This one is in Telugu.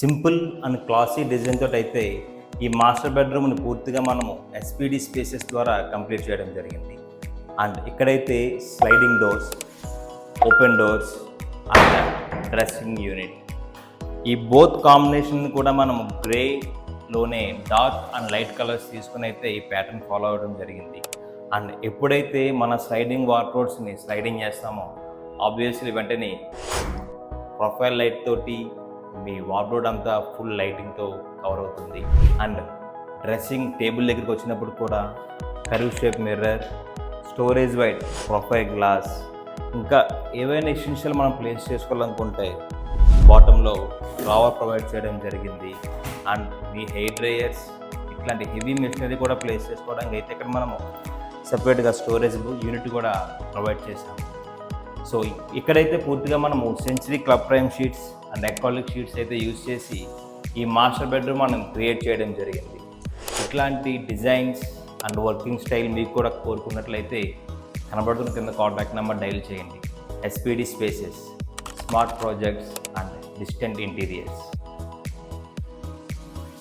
సింపుల్ అండ్ క్లాసీ డిజైన్ తోటి అయితే ఈ మాస్టర్ బెడ్రూమ్ని పూర్తిగా మనము ఎస్పీడి స్పేసెస్ ద్వారా కంప్లీట్ చేయడం జరిగింది. అండ్ ఇక్కడైతే sliding doors, open doors and dressing unit, ఈ బోత్ కాంబినేషన్ కూడా మనము గ్రేలోనే డార్క్ అండ్ లైట్ కలర్స్ తీసుకుని అయితే ఈ ప్యాటర్న్ ఫాలో అవ్వడం జరిగింది. అండ్ ఎప్పుడైతే మన స్లైడింగ్ వార్డ్రోబ్స్ని స్లైడింగ్ చేస్తామో ఆబ్వియస్లీ వెంటనే ప్రొఫైల్ లైట్ తోటి మీ వార్డ్రోబ్ అంతా ఫుల్ లైటింగ్తో కవర్ అవుతుంది. అండ్ డ్రెస్సింగ్ టేబుల్ దగ్గరికి వచ్చినప్పుడు కూడా curve shape mirror, storage white profile glass, ఇంకా ఏవైనా ఎసెన్షియల్ మనం ప్లేస్ చేసుకోవాలనుకుంటే బాటంలో డ్రావర్ ప్రొవైడ్ చేయడం జరిగింది. అండ్ మీ హెయిర్ డ్రైయర్స్ ఇట్లాంటి హెవీ మెషినరీ కూడా ప్లేస్ చేసుకోవడానికి అయితే ఇక్కడ మనము సపరేట్గా స్టోరేజ్ యూనిట్ కూడా ప్రొవైడ్ చేసాము. సో ఇక్కడైతే పూర్తిగా మనము century club prime sheets and acrylic sheets అయితే యూజ్ చేసి ఈ మాస్టర్ బెడ్రూమ్ మనం క్రియేట్ చేయడం జరిగింది. ఇట్లాంటి డిజైన్స్ అండ్ వర్కింగ్ స్టైల్ మీకు కూడా కోరుకున్నట్లయితే కనబడుతున్న కింద కాంటాక్ట్ నెంబర్ డైల్ చేయండి. SPD spaces, smart projects and distant interiors.